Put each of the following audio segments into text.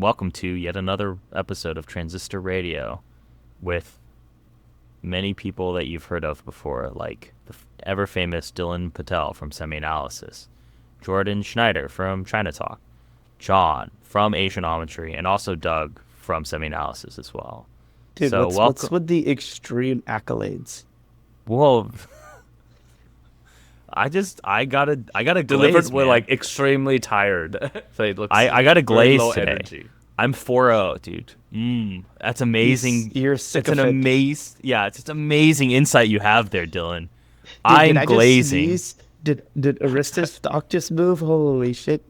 welcome to yet another episode of Transistor Radio with many people that you've heard of before, like the ever-famous Dylan Patel from Semi-Analysis, Jordan Schneider from China Talk, John from Asianometry, and also Doug from Semi-Analysis as well. Dude, so what's with the extreme accolades? Whoa. I gotta Delivered glaze, with man. like extremely tired. So it looks I got a glaze low today. energy. I'm 4-0, dude. That's amazing. You're sycophant. It's just amazing insight you have there, Dylan. Dude, I'm did I glazing. Just sneeze? Did Arista's stock just move? Holy shit.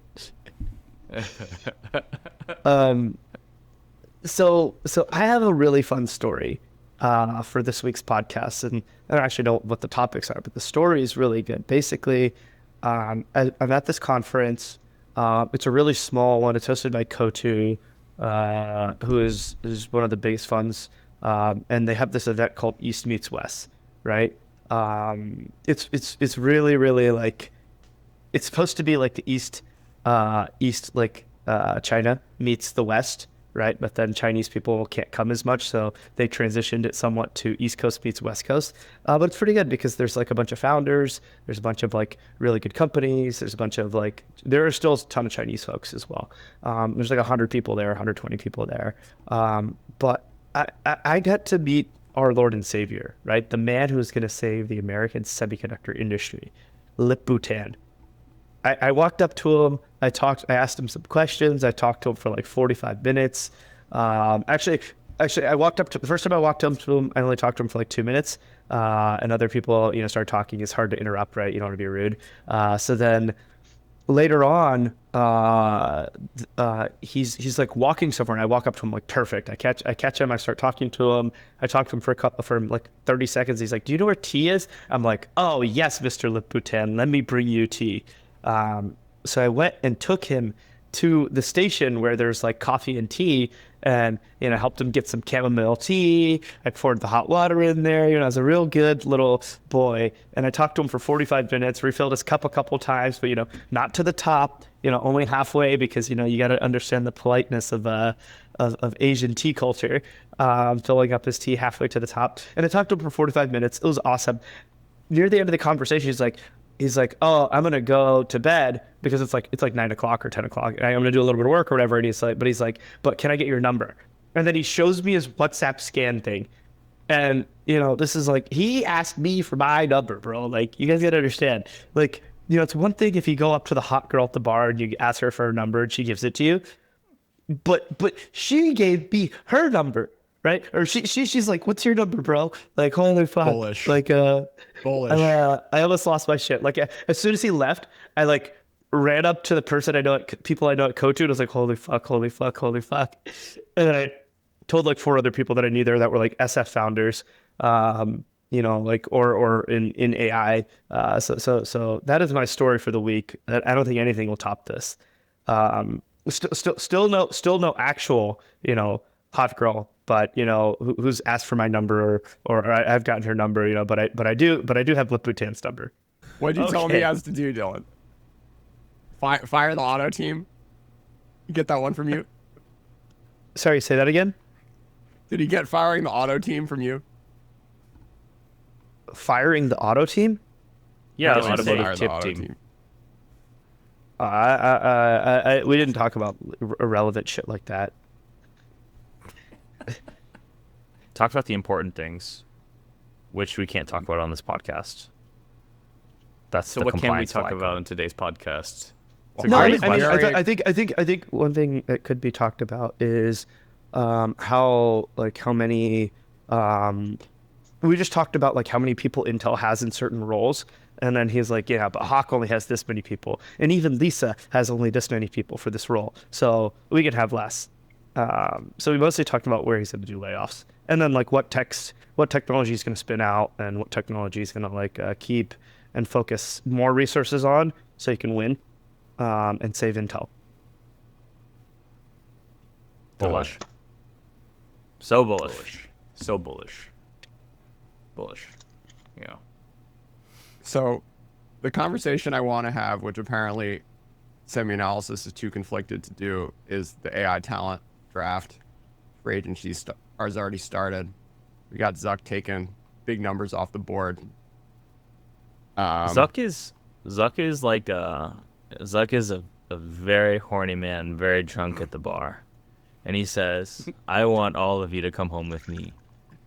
So I have a really fun story for this week's podcast, and I don't actually know what the topics are, but the story is really good. Basically, I'm at this conference. It's a really small one. It's hosted by Kweichow, who is one of the biggest funds, and they have this event called East Meets West, right? It's really, really like, it's supposed to be like the East like China meets the West, right? But then Chinese people can't come as much, so they transitioned it somewhat to East Coast meets West Coast. But it's pretty good because there's like a bunch of founders, there's a bunch of like really good companies, there's a bunch of like, there are still a ton of Chinese folks as well. There's like 100 people there, 120 people there. But I got to meet our Lord and Savior, right? The man who's going to save the American semiconductor industry, Labubu. I walked up to him. I asked him some questions. I talked to him for like 45 minutes. Actually, the first time I walked up to him, I only talked to him for like 2 minutes. And other people, start talking. It's hard to interrupt, right? You don't want to be rude. So then later on, he's like walking somewhere, and I walk up to him like perfect. I catch him. I start talking to him. I talk to him for like 30 seconds. He's like, "Do you know where tea is?" I'm like, "Oh yes, Mr. Labubu. Let me bring you tea." So I went and took him to the station where there's like coffee and tea, and helped him get some chamomile tea. I poured the hot water in there. I was a real good little boy, and I talked to him for 45 minutes. Refilled his cup a couple times, but not to the top. Only halfway, because you got to understand the politeness of Asian tea culture. Filling up his tea halfway to the top, and I talked to him for 45 minutes. It was awesome. Near the end of the conversation, he's like, "Oh, I'm gonna go to bed because it's like 9 o'clock or 10 o'clock. And I'm gonna do a little bit of work or whatever." And he's like, "But can I get your number?" And then he shows me his WhatsApp scan thing, and this is like, he asked me for my number, bro. Like, you guys gotta understand. Like, it's one thing if you go up to the hot girl at the bar and you ask her for her number and she gives it to you, but she gave me her number. Right? Or she's like, "What's your number, bro?" Like, holy fuck. Bullish. Like, Bullish. I almost lost my shit. Like, as soon as he left, I like ran up to the person I know, people I know at Kweichow, and I was like, holy fuck. And then I told like 4 other people that I knew there that were like SF founders, like, or in AI. So that is my story for the week. I don't think anything will top this. Still no actual, hot girl, but who's asked for my number, or I've gotten her number, but I do have Labubu's number. What'd you tell me he has to do, Dylan? Fire the auto team? Get that one from you? Sorry, say that again? Did he get firing the auto team from you? Firing the auto team? Yeah, Fire that's the what auto tip team. team. We didn't talk about irrelevant shit like that. Talk about the important things, which we can't talk about on this podcast. That's So the what can we compliance talk flag. about in today's podcast? No, great I think one thing that could be talked about is how many we just talked about like how many people Intel has in certain roles, and then he's like, yeah, but Hawk only has this many people, and even Lisa has only this many people for this role, so we could have less. So we mostly talked about where he's going to do layoffs, and then like what technology he's going to spin out, and what technology he's going to keep and focus more resources on, so he can win and save Intel. Bullish. So bullish. So bullish. Yeah. So the conversation I want to have, which apparently semi-analysis is too conflicted to do is the AI talent draft. Free agency has already started. We got Zuck taking big numbers off the board. Zuck is a very horny man, very drunk at the bar, and he says, "I want all of you to come home with me."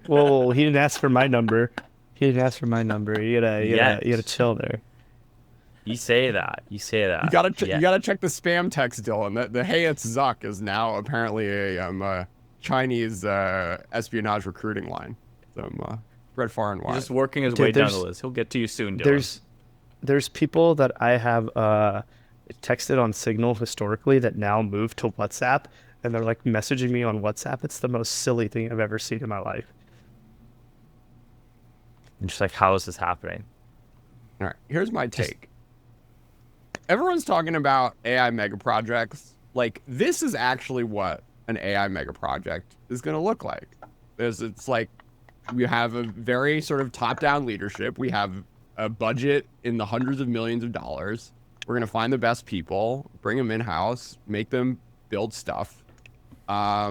Whoa, he didn't ask for my number. You gotta chill there. You say that. You gotta check the spam text, Dylan. The hey, it's Zuck is now apparently a Chinese espionage recruiting line. Some spread far and wide. He's just working his way down the list. He'll get to you soon, Dylan. There's people that I have texted on Signal historically that now moved to WhatsApp, and they're like messaging me on WhatsApp. It's the most silly thing I've ever seen in my life. And just like, how is this happening? All right, here's my take. Everyone's talking about AI mega projects. Like, this is actually what an AI mega project is going to look like. It's like we have a very sort of top-down leadership. We have a budget in the hundreds of millions of dollars. We're going to find the best people, bring them in-house, make them build stuff. I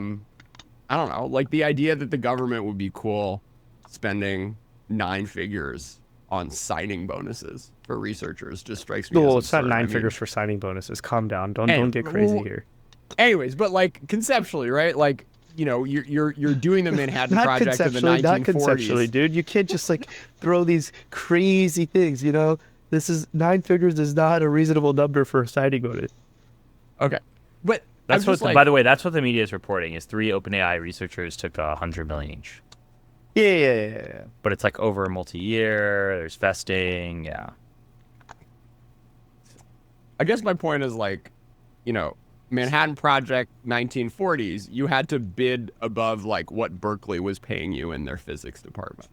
don't know. Like, the idea that the government would be cool spending 9 figures on signing bonuses for researchers just strikes me as it's not absurd. 9 figures for signing bonuses. Calm down. Don't get crazy here. Anyways, but like conceptually, right? Like, you know, you're doing the Manhattan Project in the 1940s. Not conceptually, dude. You can't just like throw these crazy things, you know? 9 figures is not a reasonable number for a signing bonus. Okay. But that's what, by the way, that's what the media is reporting is 3 OpenAI researchers took $100 million each. Yeah. But it's like over a multi-year. There's vesting. Yeah. I guess my point is like, you know, Manhattan Project 1940s, you had to bid above like what Berkeley was paying you in their physics department.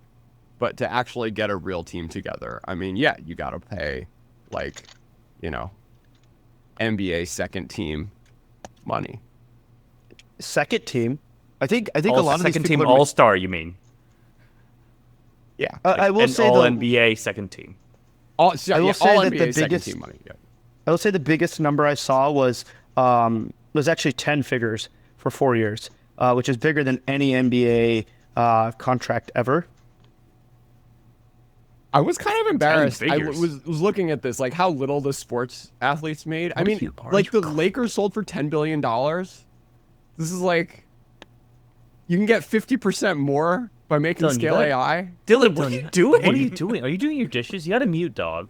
But to actually get a real team together, I mean, yeah, you got to pay like, you know, NBA second team money. Second team? I think a all lot of these second people team all-star, you mean? Yeah. I will say all NBA second team. I will say that NBA the second biggest team money. Yeah. I will say the biggest number I saw was actually 10 figures for 4 years, which is bigger than any NBA contract ever. I was kind of embarrassed. I figures. was looking at this, like how little the sports athletes made. I mean, like the Lakers sold for $10 billion. This is like, you can get 50% more by making scale AI. Dylan, what are you doing? What are you doing? Are you doing your dishes? You got to mute, dog.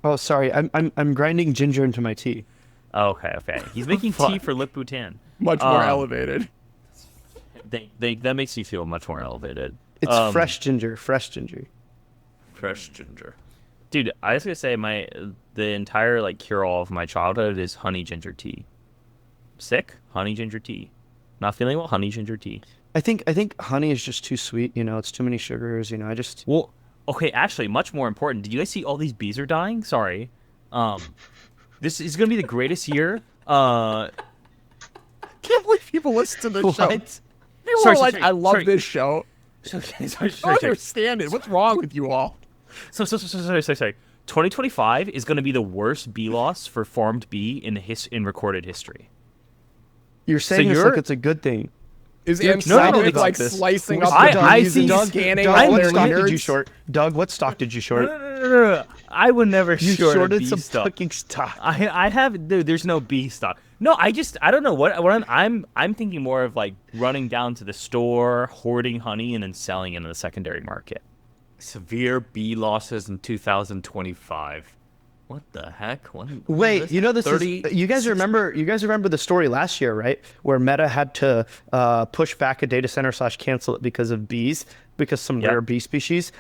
Oh, sorry. I'm grinding ginger into my tea. Oh, okay. He's making tea for Lip Bhutan. Much more elevated. That makes me feel much more elevated. It's fresh ginger. Fresh ginger. Dude, I was gonna say the entire like cure-all of my childhood is honey ginger tea. Sick? Honey ginger tea. Not feeling well? Honey ginger tea. I think honey is just too sweet. You know, it's too many sugars. You know, Well, okay. Actually, much more important. Did you guys see all these bees are dying? Sorry. This is gonna be the greatest year. Can't believe people listen to this show. What? People are like, I love this show. Sorry. I don't understand it. What's wrong with you all? Sorry. 2025 is going to be the worst bee loss for farmed bee in recorded history. You're saying this like it's a good thing. Is You're Anthony excited like about this. slicing up I the bees and see- scanning Doug, all what their stock did you nerds? short? Doug, what stock did you short? No. I would never You short shorted bee some stock. fucking stock. I have dude, there's no bee stock. No, I don't know what I'm thinking more of like running down to the store, hoarding honey, and then selling it in the secondary market. Severe bee losses in 2025. What the heck? Wait, you know this is, you guys remember the story last year, right? Where Meta had to push back a data center / cancel it because of bees, because some rare bee species.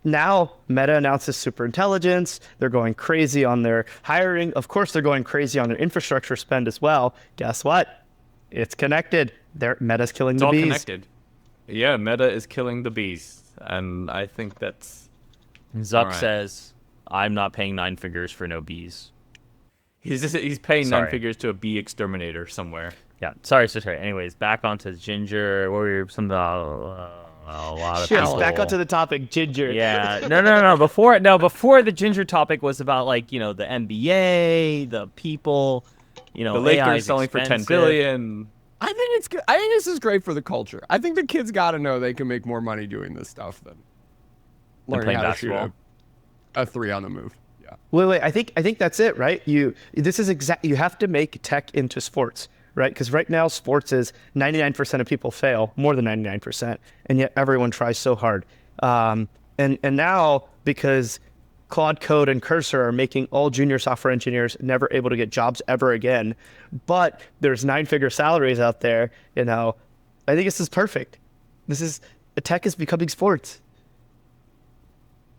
Now Meta announces superintelligence. They're going crazy on their hiring. Of course, they're going crazy on their infrastructure spend as well. Guess what? It's connected. Meta's killing the bees. It's all connected. Yeah, Meta is killing the bees. And I think that's... Zuck says, I'm not paying 9 figures for no bees. He's paying Sorry. 9 figures to a bee exterminator somewhere. Yeah, sorry. Anyways, back onto ginger. What were some A lot of Shit, people. back onto the topic, Ginger. Yeah, no. Before the ginger topic was about like the NBA, the people, The AI Lakers is selling for 10 expensive. billion. I think it's good. I think this is great for the culture. I think the kids got to know they can make more money doing this stuff than learning playing how to basketball. shoot a three on the move. Yeah. Wait. I think that's it, right? You have to make tech into sports, right? Because right now sports is 99% of people fail, more than 99%, and yet everyone tries so hard. And now because Claude Code and Cursor are making all junior software engineers never able to get jobs ever again, but there's 9-figure salaries out there. I think this is perfect. Tech is becoming sports.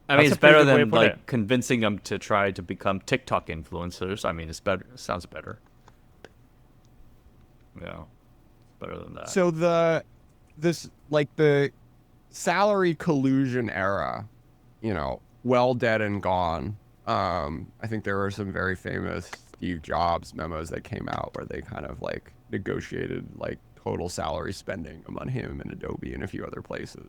I mean, That's it's a pretty better good way than to put like it. convincing them to try to become TikTok influencers. I mean, it's better. It sounds better. Yeah, it's better than that. So the salary collusion era, well dead and gone. I think there were some very famous Steve Jobs memos that came out where they kind of like negotiated like total salary spending among him and Adobe and a few other places.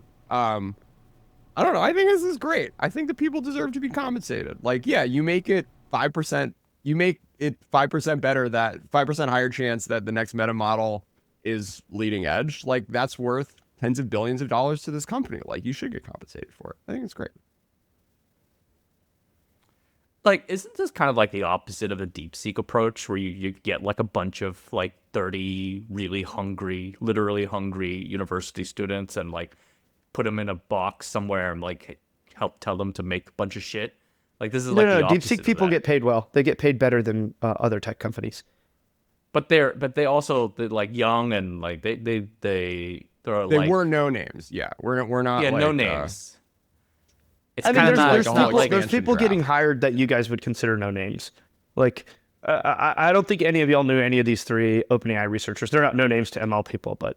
I don't know. I think this is great. I think the people deserve to be compensated. Like, yeah, you make it 5%. You make it 5% better, that 5% higher chance that the next meta model is leading edge. Like, that's worth tens of billions of dollars to this company. Like, you should get compensated for it. I think it's great. Like, isn't this kind of like the opposite of the DeepSeek approach, where you get like a bunch of like 30 really hungry, literally hungry university students and like put them in a box somewhere and like help tell them to make a bunch of shit? Like, this is like the opposite DeepSeek people of that. get paid well. They get paid better than other tech companies. But they're like young and like they're They like were no names. Yeah, we're not. yeah, like, no names. It's I mean, kind of there's not like a whole people, expansion there's people getting draft. hired that you guys would consider no names. Like, I don't think any of y'all knew any of these three OpenAI researchers. They're not no names to ML people, but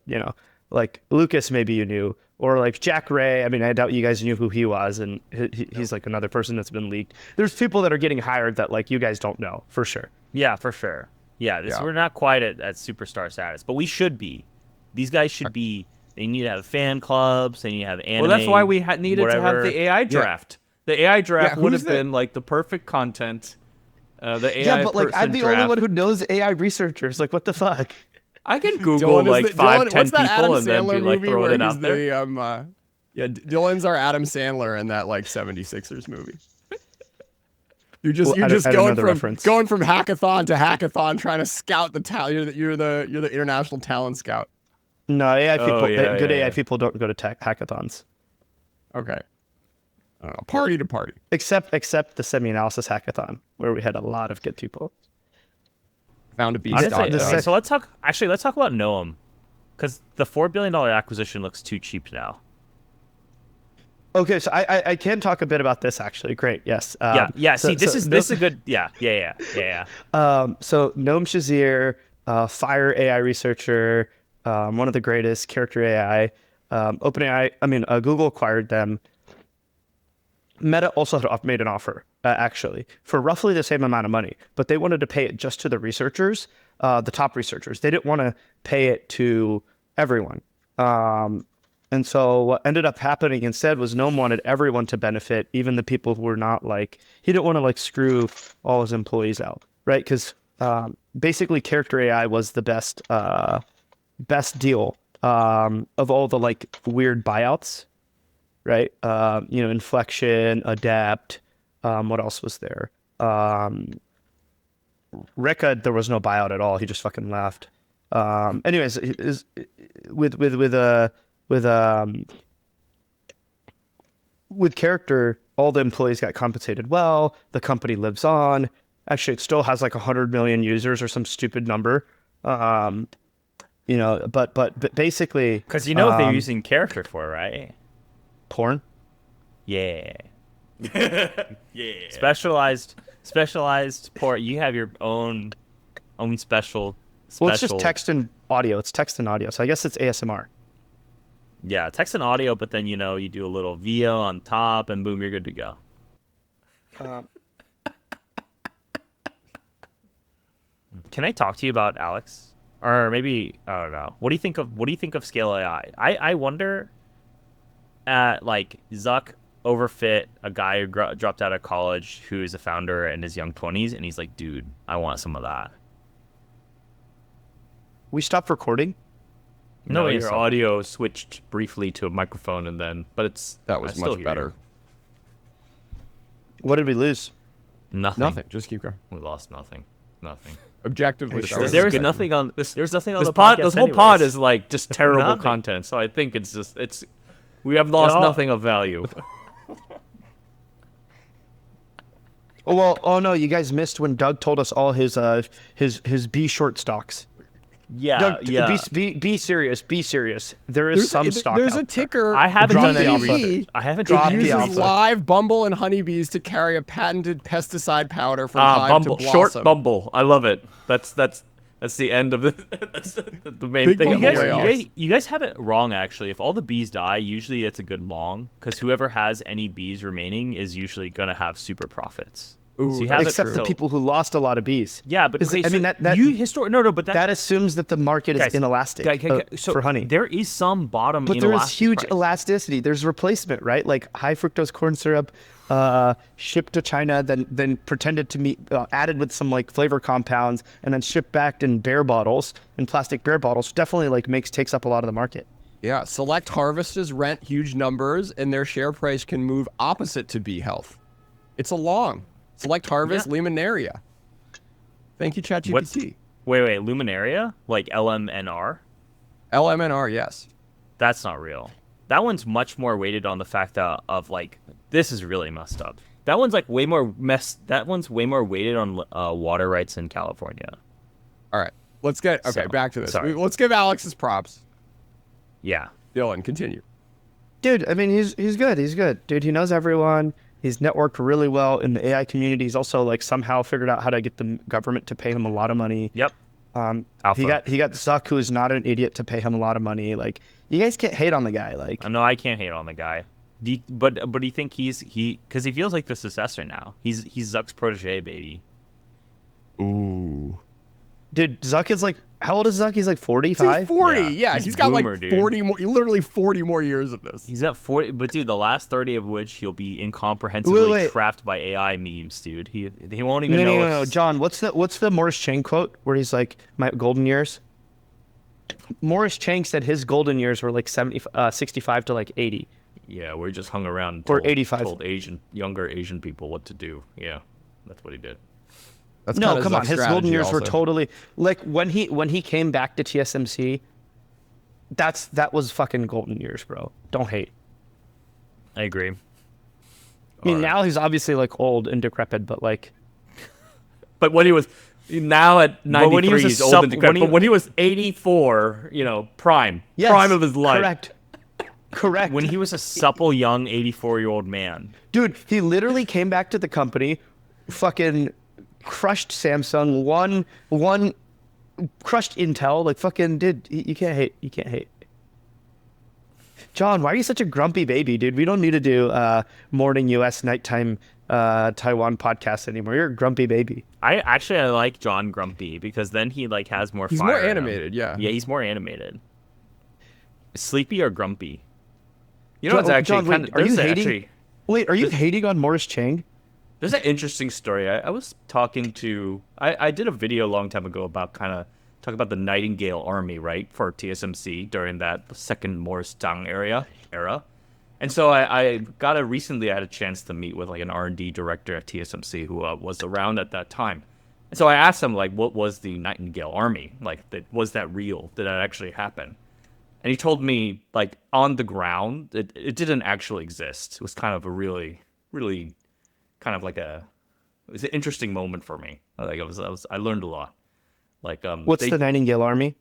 like Lucas, maybe you knew, or like Jack Ray. I mean, I doubt you guys knew who he was, and he's like another person that's been leaked. There's people that are getting hired that like you guys don't know for sure. Yeah, for sure. Yeah, Yeah. we're not quite at superstar status, but we should be. These guys should be. They need to have fan clubs. They need to have anime. well, that's why we needed to have whatever. the AI draft. The AI draft Yeah, would who's have been like the perfect content. The AI Yeah, but like I'm person the draft. only one who knows AI researchers. Like, what the fuck? I can Google like 5-10 what's that people Adam and then Sandler be like movie throwing where it he's out there. Dylan's our Adam Sandler in that like 76ers movie. You're Well, I just don't going know the from reference. hackathon to hackathon, trying to scout the talent. You're the international talent scout. No, AI people. Good yeah. AI people don't go to tech hackathons. Okay. I don't know. Party to party. Except the semi-analysis hackathon, where we had a lot of good people. Found a beast. Honestly, dot okay, com. so let's talk about Noam, because the $4 billion acquisition looks too cheap now. Okay, so I can talk a bit about this actually. Great, yes. Yeah. so- See, this so is a good. Yeah. So Noam Shazir, Fire AI researcher, one of the greatest, character AI. OpenAI, Google acquired them. Meta also had made an offer, actually, for roughly the same amount of money, but they wanted to pay it just to the researchers, the top researchers. They didn't want to pay it to everyone. And so what ended up happening instead was Noam wanted everyone to benefit, even the people who were not like, he didn't want to like screw all his employees out, right? Because basically character AI was the best deal of all the like weird buyouts, right? Inflection, Adapt. What else was there? Rekka, there was no buyout at all. He just fucking left. Anyways, with character, all the employees got compensated well. The company lives on. Actually, it still has like 100 million users or some stupid number. But basically, Because they're using character for, right? porn. Yeah. Yeah. Specialized port. You have your own special. Well, it's just text and audio. It's text and audio. So I guess it's ASMR. Yeah, text and audio, but then you do a little VO on top, and boom, you're good to go. Can I talk to you about Alex, or maybe I don't know? What do you think of Scale AI? I wonder at like Zuck overfit a guy who dropped out of college who is a founder in his young 20s, and he's like, dude, I want some of that. We stopped recording. No, your audio switched briefly to a microphone, and then, but That was much better. What did we lose? Nothing. Just keep going. We lost nothing. Objectively, Sure. There's nothing on this. There's nothing on this the pod. podcast This whole pod anyways. is like just terrible Nothing. content. So I think it's we have lost nothing of value. Oh no, you guys missed when Doug told us all his B short stocks. Yeah, Doug, yeah. Be serious. Be serious. There is some stock. There's out a ticker. I haven't Drop done the any alpha. research. I haven't Drop done the any uses alpha. research. live Bumble and honeybees to carry a patented pesticide powder from hive Bumble, to short blossom. Bumble. I love it. That's the end of the that's the main Big thing. Bumble of the whale. way. You guys have it wrong, actually. If all the bees die, usually it's a good long, because whoever has any bees remaining is usually going to have super profits. Ooh, So you have it except the till- people who lost a lot of bees. Yeah, but Is it- okay, I mean, so that no, but that assumes that the market is Guys, inelastic so for honey. there is some bottom But there is inelastic huge price. elasticity. There's replacement, right? Like high fructose corn syrup, shipped to China, then pretended to meet, added with some like flavor compounds, and then shipped back in bear bottles, in plastic bear bottles. Definitely like takes up a lot of the market. Yeah, select harvesters rent huge numbers, and their share price can move opposite to bee health. It's a long. Select harvest, Luminaria. Thank you, ChatGPT. Wait, Luminaria? Like LMNR? LMNR, yes. That's not real. That one's much more weighted on the fact that of like, this is really messed up. That one's like That one's way more weighted on water rights in California. All right, let's get back to this. sorry. Let's give Alex his props. Yeah. Dylan, continue. Dude, I mean, he's good. He's good. Dude, he knows everyone. He's networked really well in the AI community. He's also like somehow figured out how to get the government to pay him a lot of money. Yep. He got Zuck, who is not an idiot, to pay him a lot of money. Like, you guys can't hate on the guy. Like, No, I can't hate on the guy. But do you think because he feels like the successor now. He's Zuck's protege, baby. Ooh. dude, Zuck is like, how old is Zuck? He's like 45. He's 40. Yeah, Yeah, he's he's got boomer, like dude. 40 more, literally 40 more years of this. He's at 40, but dude, the last 30 of which he'll be incomprehensibly Wait. trapped by AI memes, dude. He won't even know. No. John, what's the Morris Chang quote where he's like, my golden years? Morris Chang said his golden years were like 65 to like 80. Yeah, we just hung around and Or told, 85. told younger Asian people what to do. Yeah, that's what he did. That's No, kinda come on. Zuck's His golden strategy years were also. totally like when he came back to TSMC. That was fucking golden years, bro. Don't hate. I agree. I mean, now he's obviously like old and decrepit, but like, But when he was now at But when he 93, was a he's old sup- and decrepit. But when he was 84, prime yes, prime of his life. Correct. When he was a supple young 84-year-old man. Dude, he literally came back to the company, fucking crushed Samsung, won crushed Intel, like fucking dude, you can't hate. You can't hate. John, why are you such a grumpy baby, dude? We don't need to do morning US, nighttime Taiwan podcast anymore. You're a grumpy baby. I like John Grumpy because then he like has more He's fire more in him. animated, yeah. Yeah, he's more animated. Sleepy or Grumpy? You know, it's actually John, kind wait, of. are you there's hating? actually- Wait, are you hating on Morris Chang? There's an interesting story. I was talking to. I did a video a long time ago about talk about the Nightingale Army, right, for TSMC during that second Morris Chang era. And so I recently had a chance to meet with like an R&D director at TSMC who was around at that time. And so I asked him like, what was the Nightingale Army? Like, was that real? Did that actually happen? And he told me like on the ground, it didn't actually exist. It was kind of a really, really kind of like it was an interesting moment for me. Like I learned a lot. Like What's the Nightingale Army?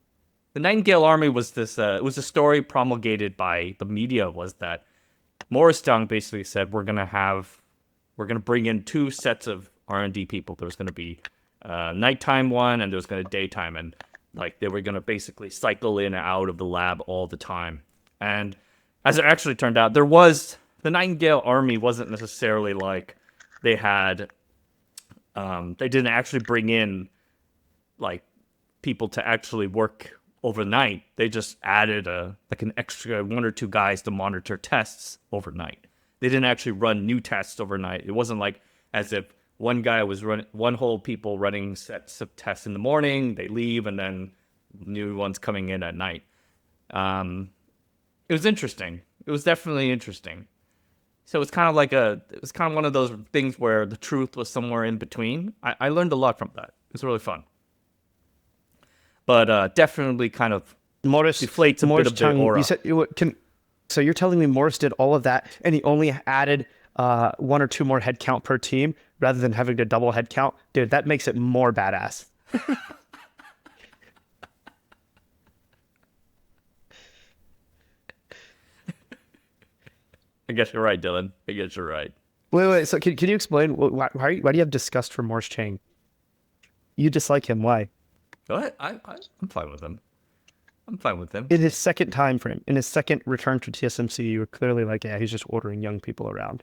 the Nightingale Army was this. It was a story promulgated by the media. Was that Morris Chang basically said we're gonna bring in two sets of R&D people. There was gonna be nighttime one, and there was gonna daytime, and like they were gonna basically cycle in and out of the lab all the time. And as it actually turned out, the Nightingale Army wasn't necessarily like they had. They didn't actually bring in like people to actually work overnight. They just added an extra 1 or 2 guys to monitor tests overnight. They didn't actually run new tests overnight. It wasn't like as if one guy was one whole people running sets of tests in the morning, they leave, and then new ones coming in at night. It was interesting. It was definitely interesting. So it's kind of one of those things where the truth was somewhere in between. I learned a lot from that. It was really fun. But definitely kind of deflates a bit of the aura. So you're telling me Morris did all of that and he only added 1 or 2 more head count per team rather than having to double head count? Dude, that makes it more badass. I guess you're right, Dylan. I guess you're right. Wait. So can you explain why do you have disgust for Morris Chang? You dislike him. Why? What? I'm fine with him. I'm fine with him. In his second time frame, in his second return to TSMC, you were clearly like, yeah, he's just ordering young people around.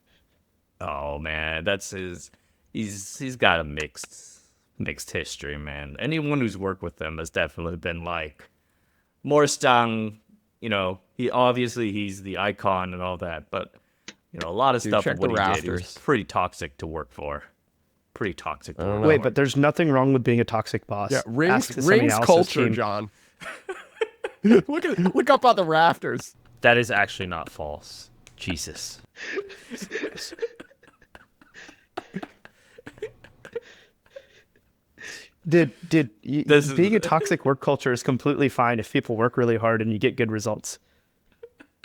Oh man, that's his. He's got a mixed history, man. Anyone who's worked with him has definitely been like Morris Chang. You know, he's the icon and all that, but you know, a lot of stuff of what he did was pretty toxic to work for. Pretty toxic to work for. Wait, but there's nothing wrong with being a toxic boss. Yeah, rings culture, team. John. Look up on the rafters. That is actually not false. Jesus. Being a toxic work culture is completely fine if people work really hard and you get good results.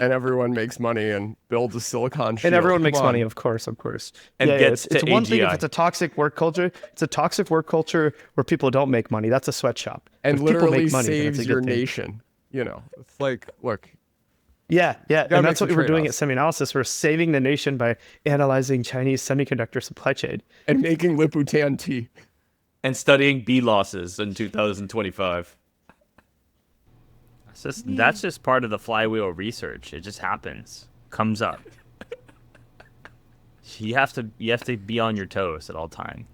And everyone makes money and builds a silicon shield. And everyone makes money, of course. And it's one thing if it's a toxic work culture. It's a toxic work culture where people don't make money. That's a sweatshop. And if literally make money, saves your nation. You know, it's like, look. Yeah. And that's what we're doing at Semi-Analysis. We're saving the nation by analyzing Chinese semiconductor supply chain. And making Liputan tea. And studying bee losses in 2025. That's just part of the flywheel research. It just happens. Comes up. You have to be on your toes at all times.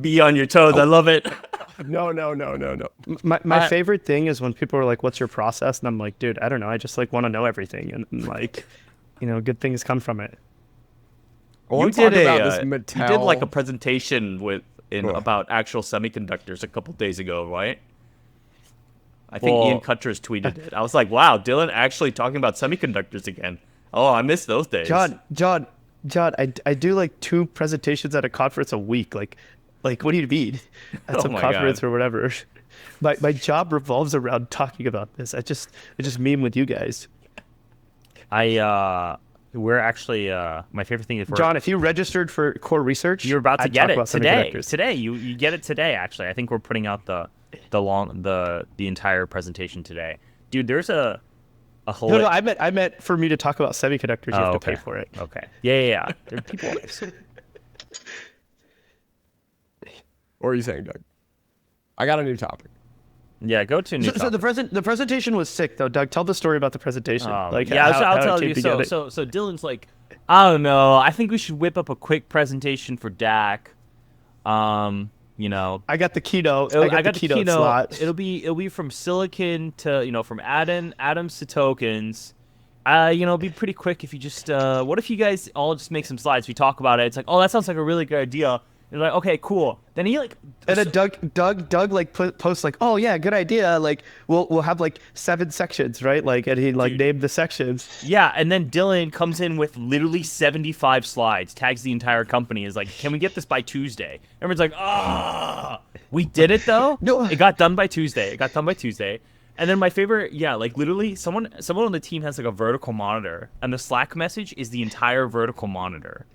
Be on your toes. I love it. No. My favorite thing is when people are like, what's your process? And I'm like, dude, I don't know. I just like want to know everything. And like, you know, good things come from it. You did like a presentation about actual semiconductors a couple days ago, right? I think Ian Cutters tweeted it. I was like, wow, Dylan actually talking about semiconductors again. Oh, I miss those days. John, I do like 2 presentations at a conference a week. Like what do you mean? At some conference or whatever. My job revolves around talking about this. I just meme with you guys. We're actually my favorite thing is John, if you registered for core research, you're about to get it today. You get it today. Actually, I think we're putting out the entire presentation today, dude. There's a whole. No, I meant for me to talk about semiconductors. You have to pay for it. Okay. Yeah. There are people. What are you saying, Doug? I got a new topic. Yeah, go to a new topic. So the presentation was sick, though. Doug, tell the story about the presentation. I'll tell you. So Dylan's like, I don't know. I think we should whip up a quick presentation for DAC. You know, I got the keynote. I got the keynote slot. It'll be from silicon to from atoms to tokens. It'll be pretty quick if you just. What if you guys all just make some slides? We talk about it. It's like, oh, that sounds like a really good idea. You're like, okay, cool. Then he like, and then Doug like posts like, oh yeah, good idea. Like we'll have like 7 sections, right? Like, and he like named the sections. Yeah, and then Dylan comes in with literally 75 slides, tags the entire company, is like, can we get this by Tuesday? Everyone's like, we did it though. No, it got done by Tuesday. And then my favorite, like literally someone on the team has like a vertical monitor, and the Slack message is the entire vertical monitor.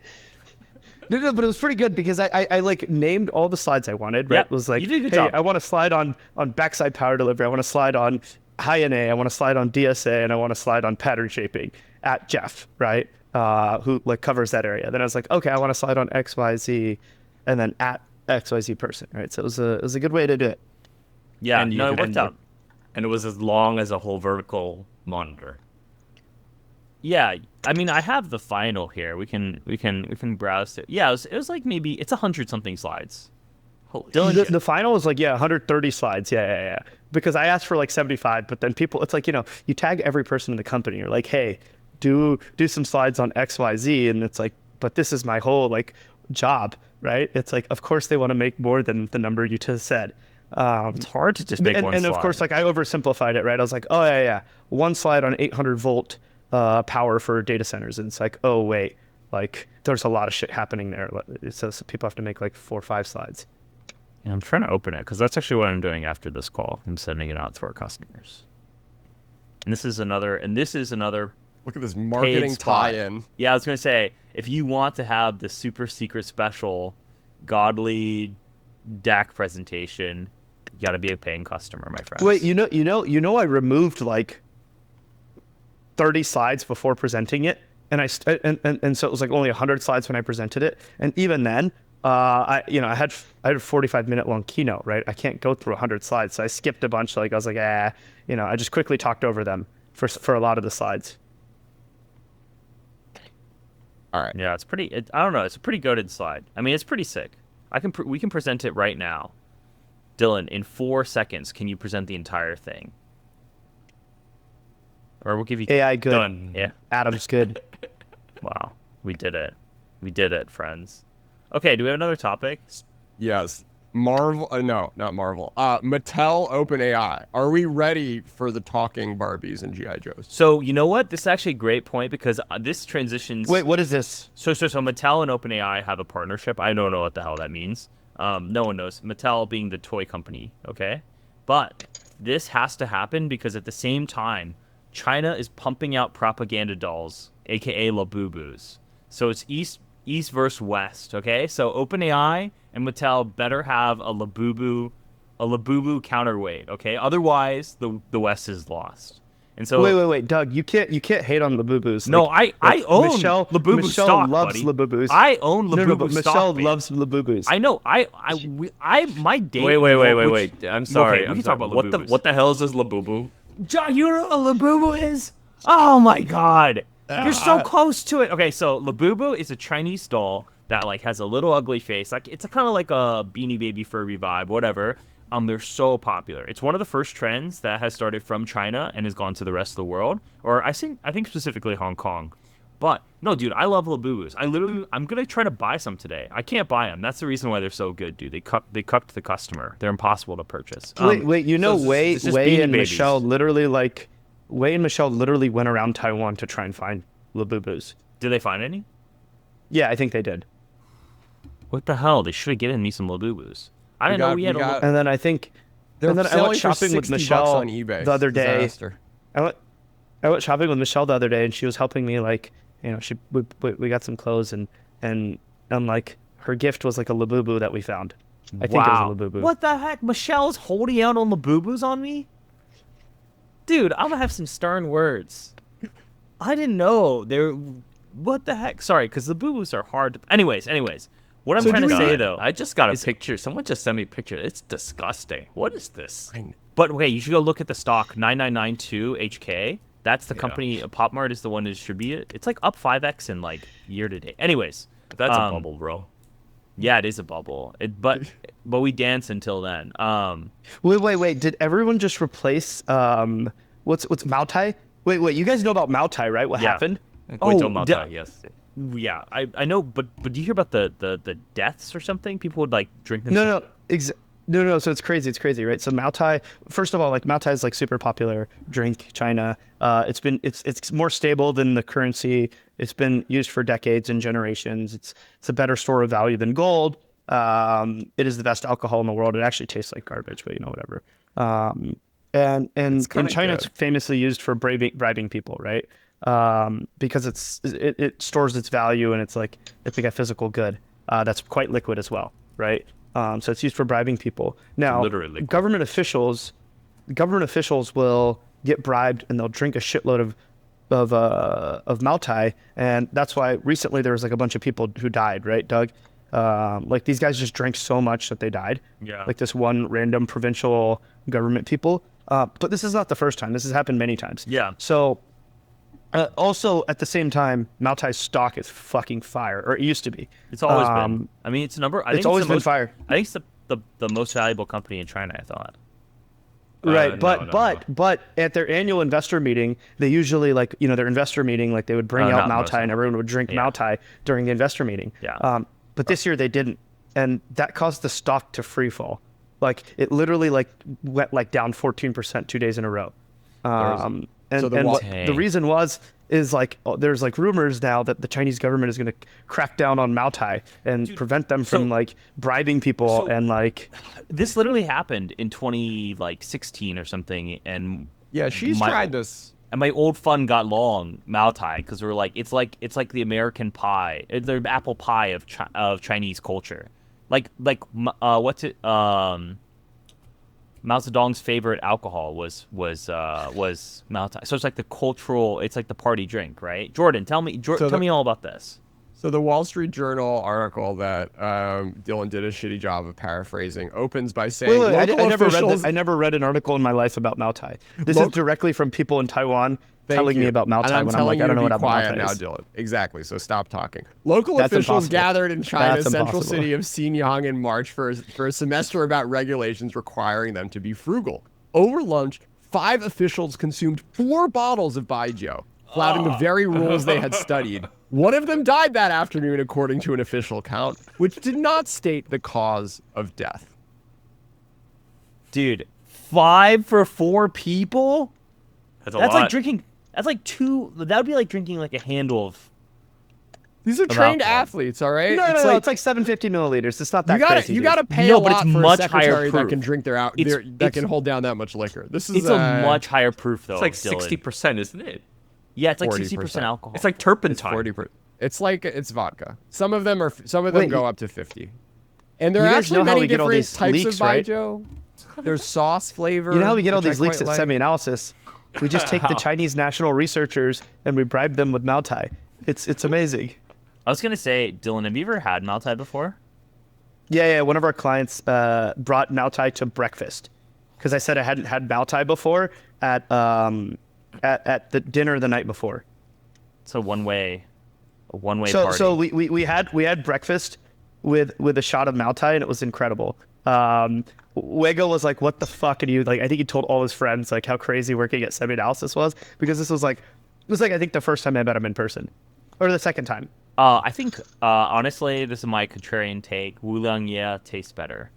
No, but it was pretty good because I like named all the slides I wanted, right? Yep. It was like, you did a good job. I want to slide on backside power delivery. I want to slide on high NA. I want to slide on DSA, and I want to slide on pattern shaping at Jeff, right? Who like covers that area. Then I was like, okay, I want to slide on XYZ, and then at XYZ person, right? So it was a good way to do it. Yeah, it worked out. And it was as long as a whole vertical monitor. Yeah, I mean, I have the final here. We can browse it. Yeah, it was like maybe it's 100 something slides. The final is like 130 slides. Yeah. Because I asked for like 75, but then people, it's like, you tag every person in the company. You're like, hey, do some slides on X, Y, Z, and it's like, but this is my whole like job, right? It's like, of course they want to make more than the number you just said. It's hard to just make one slide. And of course, like I oversimplified it, right? I was like, oh yeah, one slide on 800 volt power for data centers, and it's like, oh wait, like there's a lot of shit happening there. So people have to make like 4 or 5 slides. Yeah, I'm trying to open it because that's actually what I'm doing after this call. I'm sending it out to our customers. And this is another. Look at this marketing tie-in. Yeah, I was gonna say, if you want to have the super secret special, godly DAC presentation, you got to be a paying customer, my friends. Wait, I removed like 30 slides before presenting it, and so it was like only 100 slides when I presented it, and even then, I had a 45-minute long keynote, right? I can't go through 100 slides, so I skipped a bunch. Like I was like, I just quickly talked over them for a lot of the slides. All right. Yeah, I don't know. It's a pretty goated slide. I mean, it's pretty sick. We can present it right now. Dylan, in 4 seconds, can you present the entire thing? Or we'll give you AI good. Done. Yeah. Adam's good. Wow, we did it. We did it, friends. Okay, do we have another topic? Yes. Marvel. No, not Marvel. Mattel OpenAI. Are we ready for the talking Barbies and GI Joes? So you know what? This is actually a great point because this transitions. Wait, what is this? So Mattel and OpenAI have a partnership. I don't know what the hell that means. No one knows. Mattel being the toy company, okay? But this has to happen because at the same time, China is pumping out propaganda dolls, aka Labubus. So it's East versus West, okay? So OpenAI and Mattel better have a Labubu counterweight, okay? Otherwise, the West is lost. And so wait, Doug, you can't hate on Labubus. No, I own Labubu Michelle stock, loves buddy. Labubus. I own Labubu but stock. Michelle baby. loves Labubus. I know. My date. Wait. I'm sorry. Okay, we can sorry. talk about What the hell is this Labubu? John, you know what a Labubu is? Oh my god. You're so close to it. Okay, so Labubu is a Chinese doll that like has a little ugly face. Like it's kind of like a Beanie Baby Furby vibe, whatever. They're so popular. It's one of the first trends that has started from China and has gone to the rest of the world, or I think specifically Hong Kong. But no, dude, I love Labubus. I'm gonna try to buy some today. I can't buy them. That's the reason why they're so good, dude. They cucked the customer. They're impossible to purchase. Wait, Wei and babies. Michelle literally went around Taiwan to try and find Labubus. Did they find any? Yeah, I think they did. What the hell? They should have given me some Labubus. I didn't know we had a. And then I think. They're and then I went shopping with Michelle on eBay. The other day. Disaster. I went shopping with Michelle the other day, and she was helping me. Like, we got some clothes, and like her gift was like a Labubu that we found. I think it was a Labubu. What the heck? Michelle's holding out on Labubus on me? Dude, I'm gonna have some stern words. I didn't know they're. What the heck? Sorry, because Labubus are hard to. Anyways. What I'm trying to say, though... I just got a picture. Someone just sent me a picture. It's disgusting. What is this? But, okay, you should go look at the stock, 9992 HK. That's the company. PopMart is the one to distribute it. It's, like, up 5x in, like, year to date. Anyways. That's a bubble, bro. Yeah, it is a bubble. But we dance until then. Wait. Did everyone just replace... What's Moutai? Wait. You guys know about Moutai, right? What happened? Kweichow Moutai, yes. Yeah, I know, but do you hear about the deaths or something? People would like drink this. No. So it's crazy, right? So Moutai, first of all, like Moutai is like super popular drink, China. It's more stable than the currency. It's been used for decades and generations. It's a better store of value than gold. It is the best alcohol in the world. It actually tastes like garbage, but whatever. And in China, it's famously used for bribing people, right? Because it stores its value, and it's like a physical good that's quite liquid as well, right? So it's used for bribing people. Now, Literally. government officials will get bribed, and they'll drink a shitload of Moutai, and that's why recently there was like a bunch of people who died, right, Doug? Like these guys just drank so much that they died. Yeah. Like this one random provincial government people. But this is not the first time. This has happened many times. Yeah. So. Also, at the same time, Moutai's stock is fucking fire, or it used to be. It's always been. I mean, it's a number. It's always been fire. I think it's the most valuable company in China, I thought. Right, no. but at their annual investor meeting, they usually their investor meeting, they would bring out not Moutai and everyone would drink Moutai during the investor meeting. Yeah. But this year they didn't, and that caused the stock to free fall. It literally went down 14% 2 days in a row. And what the reason is there's rumors now that the Chinese government is going to crack down on Moutai and prevent them from bribing people This literally happened in 2016 or something, and she's tried this. And my old fund got long Moutai because we were it's like the American pie, the apple pie of Chinese culture, what's it? Mao Zedong's favorite alcohol was Moutai. So it's like the cultural, it's like the party drink, right? Jordan, tell me all about this. So the Wall Street Journal article that Dylan did a shitty job of paraphrasing opens by saying, I never read an article in my life about Moutai. This is directly from people in Taiwan telling me about Moutai when I'm I don't know what Moutai now, is. Dylan. Exactly. So stop talking. Local officials gathered in China's central city of Xinjiang in March for a semester about regulations requiring them to be frugal. Over lunch, 5 officials consumed 4 bottles of baijiu, flouting the very rules they had studied. One of them died that afternoon, according to an official account, which did not state the cause of death. Dude, 5 for 4 people? That's a lot. Like drinking. That's like 2. That would be like drinking a handle of. These are trained athletes, all right? No, it's like 750 milliliters. It's not that crazy. You got to pay a lot for a secretary that can drink that can hold down that much liquor. It's a much higher proof, though. It's like 60%, isn't it? Yeah, it's like 60% alcohol. It's like turpentine. It's vodka. Some of them go up to 50. And there are actually many different types of baijiu. There's sauce flavor. You know how we get all these leaks at semi-analysis? We just take the Chinese national researchers and we bribe them with Moutai. It's amazing. I was gonna say, Dylan, have you ever had Moutai before? Yeah. One of our clients brought Moutai to breakfast because I said I hadn't had Moutai before at the dinner the night before. It's a one-way party. So we had breakfast with a shot of Moutai and it was incredible. Wego was like, "What the fuck?" And I think he told all his friends how crazy working at semi-analysis was because this was I think the first time I met him in person, or the second time. I think honestly, this is my contrarian take. Wuliang Ye tastes better.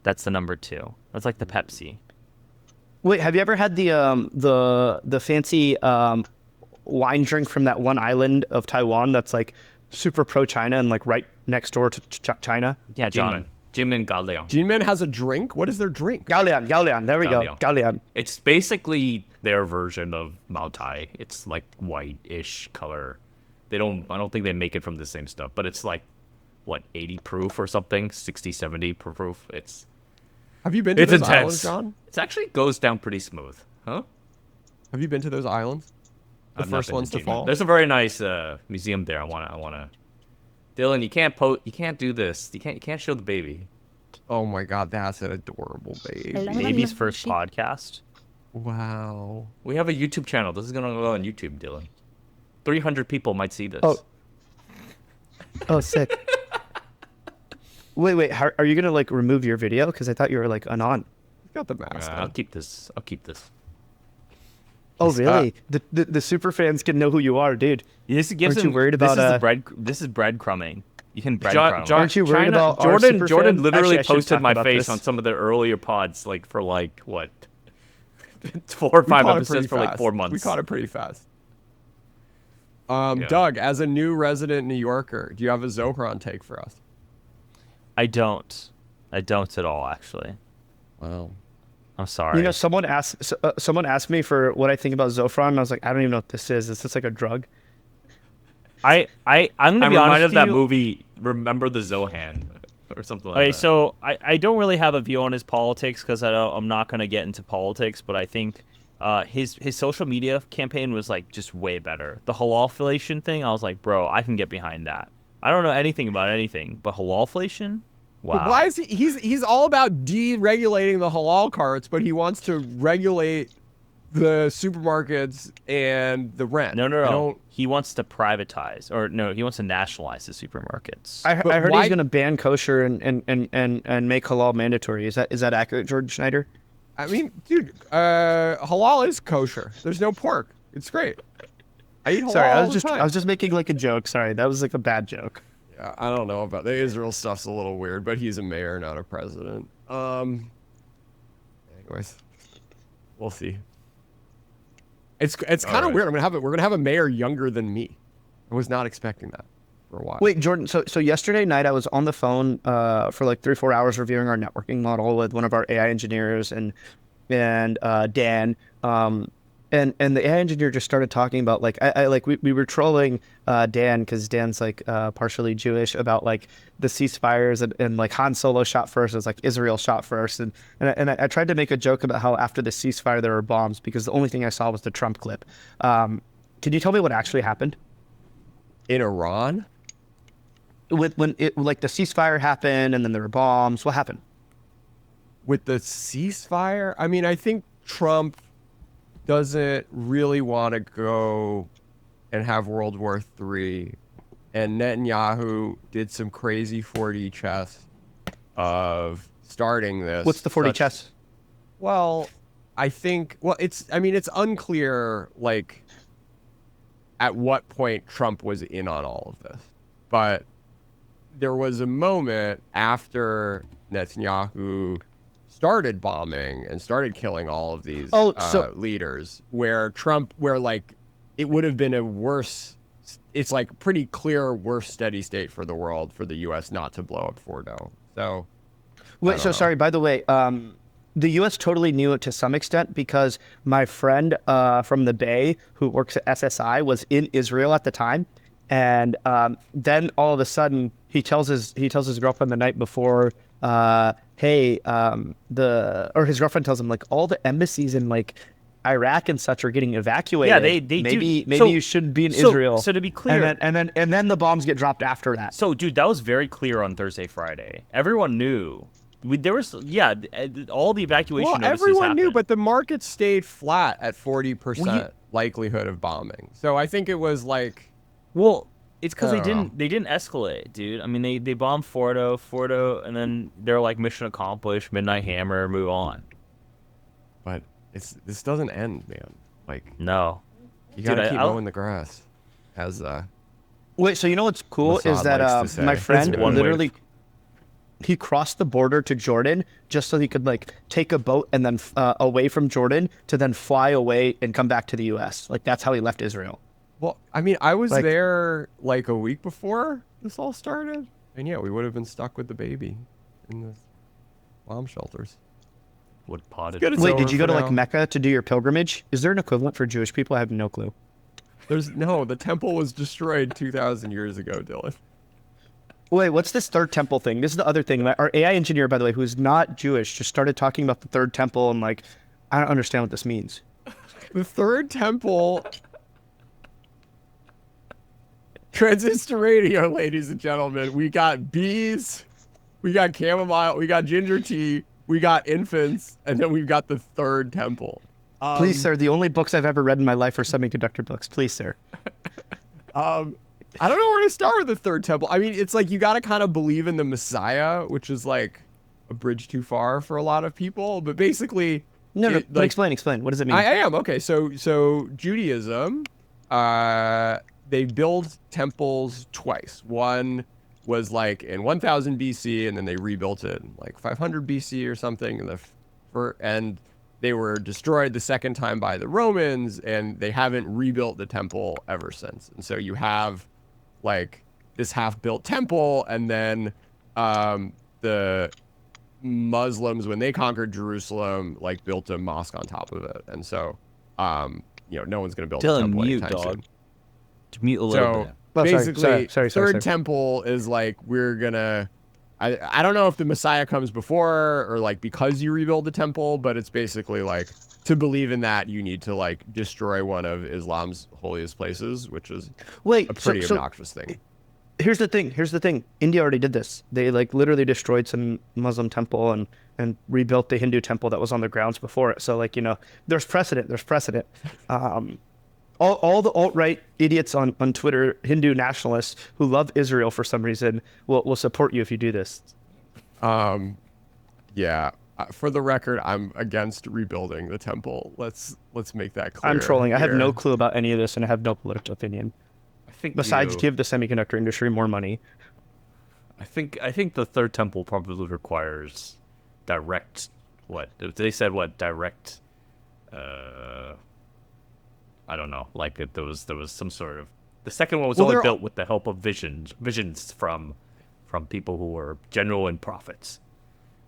That's the number 2. That's like the Pepsi. Wait, have you ever had the fancy wine drink from that one island of Taiwan that's super pro-China and right next door to China? Yeah, John. Jinmen Gaoliang. Jinmen has a drink? What is their drink? Gaoliang. There we go. Gaoliang. It's basically their version of Moutai. It's like white-ish color. I don't think they make it from the same stuff, but it's 80 proof or something, 60, 70 proof. Have you been to those islands, John? It actually goes down pretty smooth. Huh? Have you been to those islands? The first ones to fall? There's a very nice museum there. I wanna. Dylan, you can't do this. You can't show the baby. Oh my God, that's an adorable baby. Baby's first podcast. Wow. We have a YouTube channel. This is gonna go on YouTube, Dylan. 300 people might see this. Oh, sick. Wait. Are you gonna remove your video? Because I thought you were anon. Got the mask. I'll keep this. Oh, really? The super fans can know who you are, dude. This gives Aren't you worried about this is breadcrumbing. You can breadcrumb. Aren't you worried about our super Jordan fans? literally Actually, posted my face on some of the earlier pods, for what, 4 or 5 episodes for 4 months. We caught it pretty fast. Doug, as a new resident New Yorker, do you have a Zohran take for us? I don't at all, actually. Wow. I'm sorry. Someone asked me for what I think about Zofran, and I was like, I don't even know what this is. Is this a drug? I'm gonna be reminded honest of that you. Movie, Remember the Zohan, or something like that. Okay, so I don't really have a view on his politics because I'm not gonna get into politics, but I think his social media campaign was just way better. The halalflation thing, I was like, bro, I can get behind that. I don't know anything about anything, but halalflation? Wow. Why is he's all about deregulating the halal carts, but he wants to regulate the supermarkets and the rent. No. He wants to privatize, or no, he wants to nationalize the supermarkets. I heard he's going to ban kosher and make halal mandatory. Is that accurate, Jordan Schneider? I mean, dude, halal is kosher. There's no pork. It's great. I eat halal all the time. I was just making like a joke. Sorry, that was like a bad joke. Yeah, I don't know about the Israel stuff's a little weird, but he's a mayor, not a president. Anyways, we'll see. It's kind of weird. We're gonna have a mayor younger than me. I was not expecting that for a while. Wait, Jordan. So yesterday night I was on the phone for like 3 or 4 hours reviewing our networking model with one of our AI engineers and Dan. And the AI engineer just started talking about like we were trolling Dan because Dan's like partially Jewish about like the ceasefires and like Han Solo shot first. It was like Israel shot first, and I tried to make a joke about how after the ceasefire there were bombs because the only thing I saw was the Trump clip. Can you tell me what actually happened in Iran? When it like the ceasefire happened and then there were bombs? What happened with the ceasefire? I mean, I think Trump doesn't really want to go and have World War III, and Netanyahu did some crazy 4D chess of starting this. What's the 4D chess? Well, it's unclear like at what point Trump was in on all of this, but there was a moment after Netanyahu started bombing and started killing all of these leaders where like it would have been it's like pretty clear worse steady state for the world for the US not to blow up Fordo. So wait, so sorry, by the way, the US totally knew it to some extent because my friend from the Bay who works at SSI was in Israel at the time, and then all of a sudden he tells his girlfriend the night before, hey, or his girlfriend tells him like all the embassies in like Iraq and such are getting evacuated. Yeah, they maybe do. So, you shouldn't be in Israel. So to be clear, and then the bombs get dropped after that. So dude, that was very clear on Thursday, Friday. Everyone knew. There was all the evacuation. Well, everyone knew, but the market stayed flat at 40% likelihood of bombing. So I think it was like, well, it's because they didn't escalate, dude. I mean, they bombed Fordo, and then they're like mission accomplished, Midnight Hammer, move on. But this doesn't end, man. Like no, you gotta keep mowing the grass. Wait, so you know what's cool is that my friend literally he crossed the border to Jordan just so he could like take a boat and then away from Jordan to then fly away and come back to the U.S. Like that's how he left Israel. Well, I mean, I was there like a week before this all started, and yeah, we would have been stuck with the baby in the bomb shelters. What potted? Wait, did you go to like Mecca to do your pilgrimage? Is there an equivalent for Jewish people? I have no clue. The temple was destroyed 2,000 years ago, Dylan. Wait, what's this third temple thing? This is the other thing. Our AI engineer, by the way, who's not Jewish, just started talking about the third temple, and like, I don't understand what this means. The third temple. Transistor Radio, ladies and gentlemen. We got bees, we got chamomile, we got ginger tea, we got infants, and then we've got the third temple. Please, sir, the only books I've ever read in my life are semiconductor books. Please, sir. I don't know where to start with the third temple. I mean, it's like you got to kind of believe in the Messiah, which is like a bridge too far for a lot of people. But basically, but explain. What does it mean? I am okay. So Judaism, they build temples twice. One was like in 1000 BC, and then they rebuilt it in like 500 BC or something. And they were destroyed the second time by the Romans, and they haven't rebuilt the temple ever since. And so you have like this half-built temple, and then the Muslims, when they conquered Jerusalem, like built a mosque on top of it. And so, no one's gonna build a temple anytime soon. To mute a little bit. Oh, basically, third temple is like we're gonna. I don't know if the Messiah comes before or like because you rebuild the temple, but it's basically like to believe in that you need to like destroy one of Islam's holiest places, which is a pretty obnoxious thing. here's the thing. India already did this. They like literally destroyed some Muslim temple and rebuilt the Hindu temple that was on the grounds before it. So like, there's precedent. All the alt-right idiots on Twitter, Hindu nationalists who love Israel for some reason will support you if you do this. Yeah. For the record, I'm against rebuilding the temple. Let's make that clear. I'm trolling. I have here. no clue about any of this, and I have no political opinion. I think Besides, give the semiconductor industry more money. I think the third temple probably requires direct. What they said? What direct? I don't know. Like there was some sort of. The second one was only built with the help of visions from people who were genuine prophets.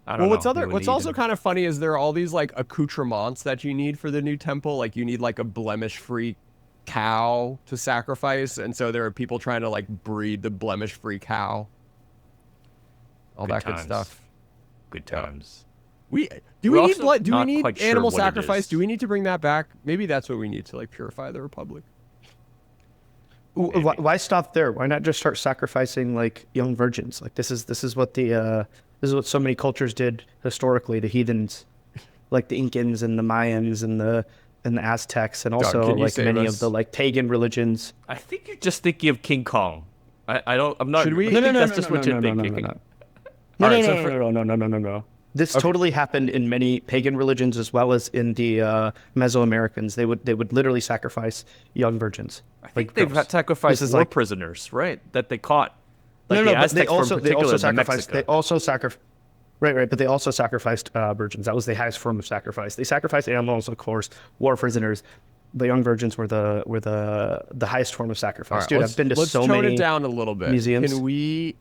I don't know. What's also kind of funny is there are all these like accoutrements that you need for the new temple. Like you need like a blemish-free cow to sacrifice, and so there are people trying to like breed the blemish-free cow. All that good stuff. Good times. We need blood? Do we need quite sure animal what it sacrifice? is. Do we need to bring that back? Maybe that's what we need to like purify the republic. Why stop there? Why not just start sacrificing like young virgins? Like this is what so many cultures did historically. The heathens, like the Incans and the Mayans and the Aztecs, and also like many of the like pagan religions. I think you're just thinking of King Kong. I don't. I'm not. Should we? I think that's just what you're thinking. No. This totally happened in many pagan religions as well as in the Mesoamericans. They would literally sacrifice young virgins. I think they've sacrificed war prisoners, right? That they caught. Like but they also sacrificed. Right. But they also sacrificed virgins. That was the highest form of sacrifice. They sacrificed animals, of course, war prisoners. The young virgins were the highest form of sacrifice. Right, dude, I've been to so many. Let's tone it down a little bit. Museums. Can we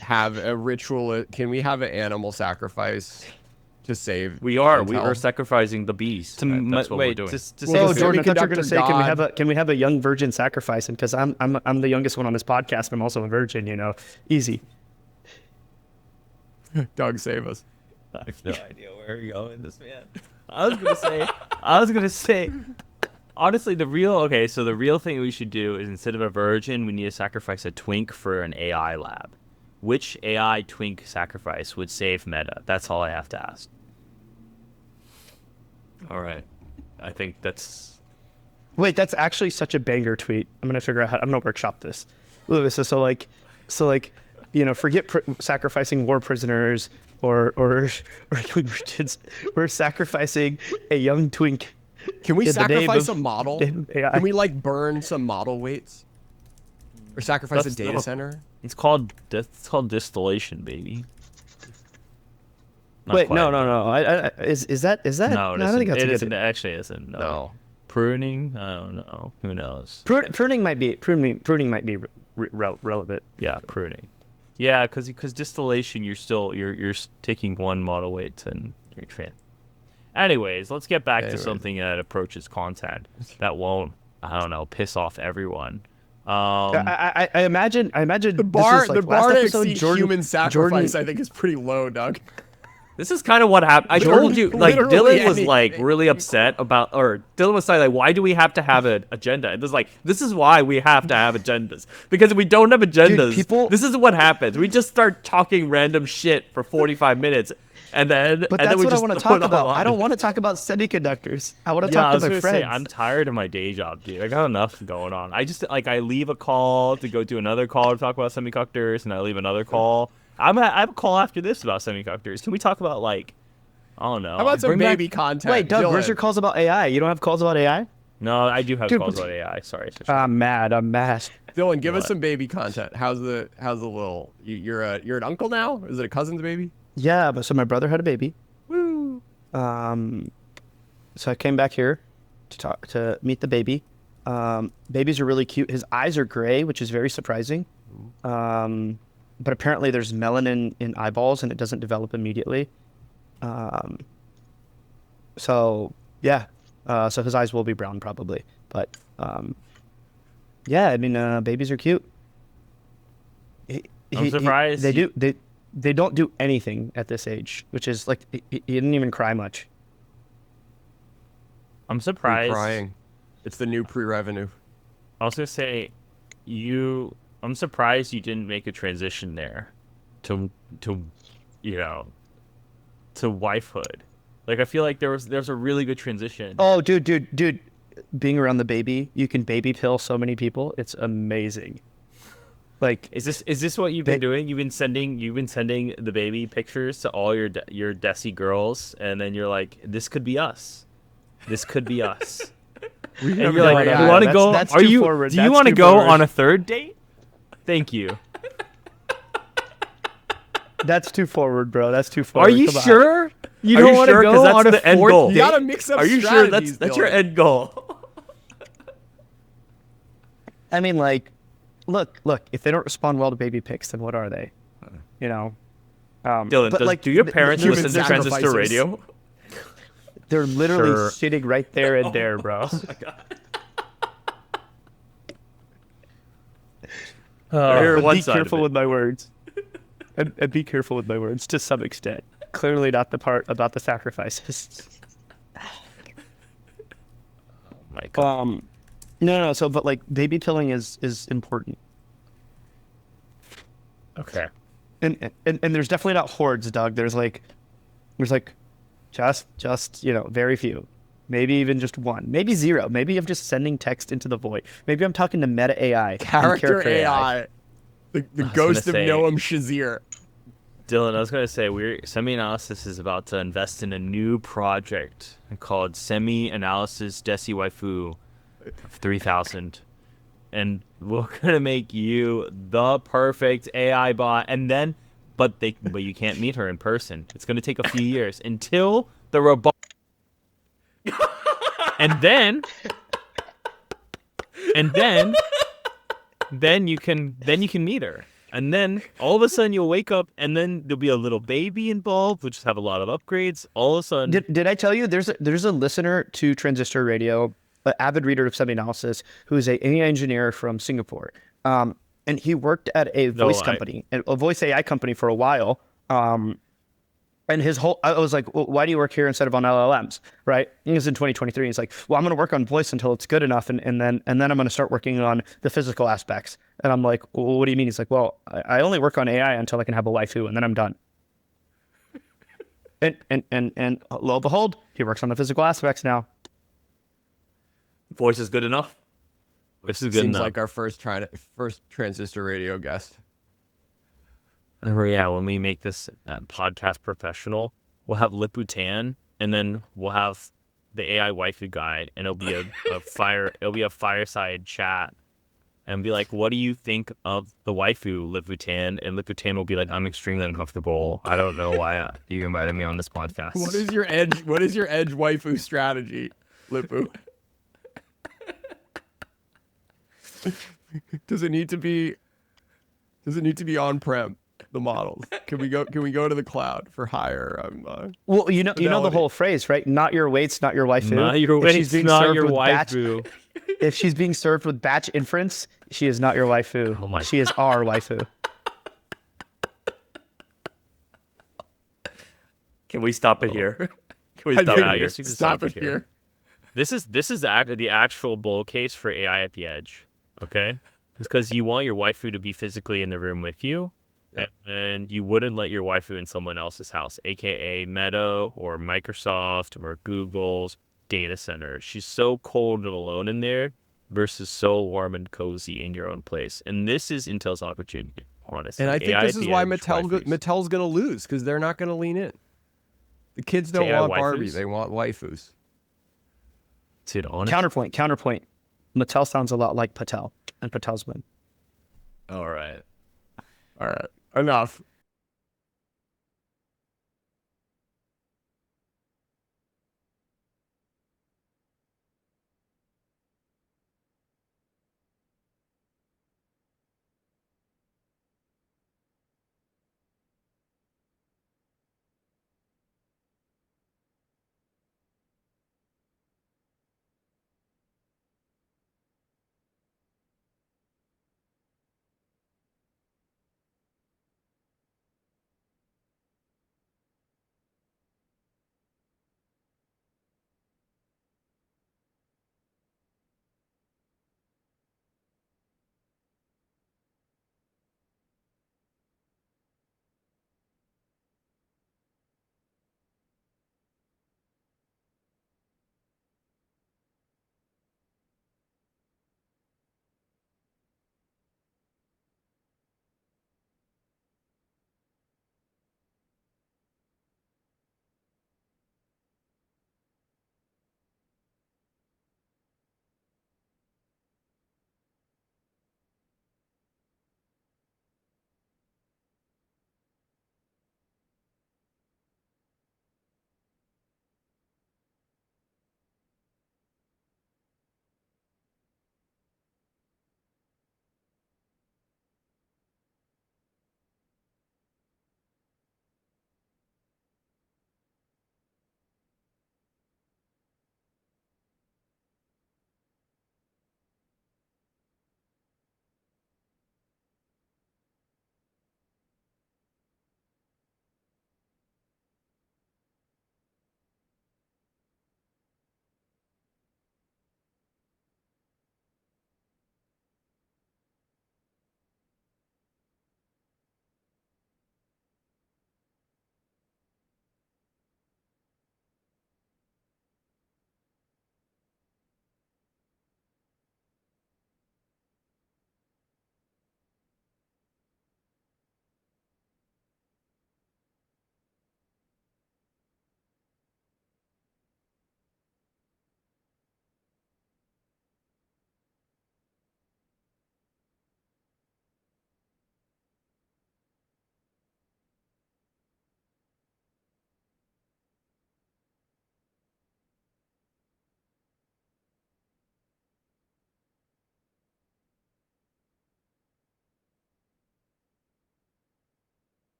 have a ritual? Can we have an animal sacrifice to save? We are sacrificing the beast. That's what we're doing. Jordan, I thought you were going to say, can we have a young virgin sacrifice? And because I'm the youngest one on this podcast, I'm also a virgin. Easy. Doug, save us. I have no idea where you're going with this, man. I was gonna say, honestly, the real thing we should do is instead of a virgin, we need to sacrifice a twink for an AI lab. Which AI twink sacrifice would save meta? That's all I have to ask. All right. I think that's... Wait, that's actually such a banger tweet. I'm going to figure out I'm going to workshop this. Forget sacrificing war prisoners or we're sacrificing a young twink. Can we sacrifice a model? Can we burn some model weights? Or sacrifice a data center? It's called distillation, baby. Wait, no. Is that? No, I don't think that's it actually isn't. No. Pruning? I don't know. Who knows? Pruning might be relevant. Yeah, pruning. Yeah, because distillation, you're taking one model weight and you're trans. Anyways, let's get back to something that approaches content that won't, I don't know, piss off everyone. I imagine the bar to exceed human sacrifice, I think, is pretty low, Doug. This is kind of what happened. I told you, Dylan was really upset about, or Dylan was saying, why do we have to have an agenda? And this is why we have to have agendas. Because if we don't have agendas, this is what happens. We just start talking random shit for 45 minutes. And then, but that's what I want to talk about. I don't want to talk about semiconductors. I want to talk to my friends. I'm tired of my day job, dude. I got enough going on. I just I leave a call to go do another call to talk about semiconductors, and I leave another call. I have a call after this about semiconductors. Can we talk about I don't know? How about some baby content? Wait, Doug, where's your calls about AI? You don't have calls about AI? No, I do have calls about AI. Sorry. I'm mad. Dylan, give us some baby content. How's the little? You're an uncle now? Is it a cousin's baby? Yeah, but so my brother had a baby. Woo. So I came back here to meet the baby. Babies are really cute. His eyes are gray, which is very surprising. But apparently there's melanin in eyeballs and it doesn't develop immediately. So his eyes will be brown probably. But babies are cute. I'm surprised. They don't do anything at this age, which is he didn't even cry much. I'm surprised. Crying. It's the new pre-revenue. I was gonna say, you I'm surprised you didn't make a transition there to you know, to wifehood. Like, I feel like there's a really good transition. Oh, dude. Being around the baby, you can baby pill so many people. It's amazing. Like, Is this what you've been doing? You've been sending the baby pictures to all your Desi girls, and then you're like, this could be us. This could be us. And you're like, you want to go? That's Are too you? forward. Do you That's want to too go forward. on a third date? Thank you. That's too forward, bro. That's too forward. Are you Come on. sure? You Are don't you want to sure? go 'Cause that's on a the end fourth goal. date? You gotta mix up Are you sure that's strategies, your Dylan. end goal? I mean, like, look. If they don't respond well to baby pics, then what are they? You know. Dylan, but do your the parents human listen to Transistor sacrifices. Radio? They're literally Sure. sitting right there and there, bro. Here, But one be side of careful it. with my words. And be careful with my words to some extent. Clearly not the part about the sacrifices. My God. No. So, but like, baby pilling is important, Okay. and there's definitely not hordes, Doug. There's like just very few, maybe even just one, maybe zero. Maybe I'm just sending text into the void. Maybe I'm talking to Meta AI, and Character AI. The ghost of say- Noam Shazir. Dylan, I was going to say, Semi-Analysis is about to invest in a new project called Semi-Analysis Desi Waifu 3000. And we're going to make you the perfect AI bot. And then, but you can't meet her in person. It's going to take a few years until the robot. And then you can meet her. And then all of a sudden you'll wake up, and then there'll be a little baby involved, which have a lot of upgrades. All of a sudden, Did I tell you there's a listener to Transistor Radio, an avid reader of Semi-Analysis, who is a AI engineer from Singapore, and he worked at a voice company, a voice AI company for a while. And I was like, well, why do you work here instead of on LLMs, right? He was in 2023. He's like, well, I'm going to work on voice until it's good enough, and then I'm going to start working on the physical aspects. And I'm like, well, what do you mean? He's like, well, I only work on AI until I can have a waifu, and then I'm done. And lo and behold, he works on the physical aspects now. Voice is good enough. this is good Seems enough. like our first Transistor Radio guest. Yeah, when we make this podcast professional, we'll have Liputan, and then we'll have the AI waifu guide, and it'll be a fireside chat, and be like, "What do you think of the waifu, Liputan?" And Liputan will be like, "I'm extremely uncomfortable. I don't know why you invited me on this podcast." What is your edge waifu strategy, Lipu? Does it need to be on-prem? The models. Can we go to the cloud for hire? Well, you know the Fidelity. whole phrase, right? Not your weights, not your waifu. Not your If weights, she's being not served your with waifu. If she's being served with batch inference, she is not your waifu. Oh my she is our waifu. Can we stop it here? Can we I stop think I it here? guess you can stop it here. This is the actual bull case for AI at the edge. Okay, it's because you want your waifu to be physically in the room with you. And you wouldn't let your waifu in someone else's house, aka Meta or Microsoft or Google's data center. She's so cold and alone in there versus so warm and cozy in your own place. And this is Intel's opportunity, honestly. And I think AI this at is the why edge waifus. Mattel's going to lose, because they're not going to lean in. The kids don't AI want Barbie, waifus? they want waifus. Dude, honestly. Counterpoint. Mattel sounds a lot like Patel, and Patel's win. All right. All right, enough.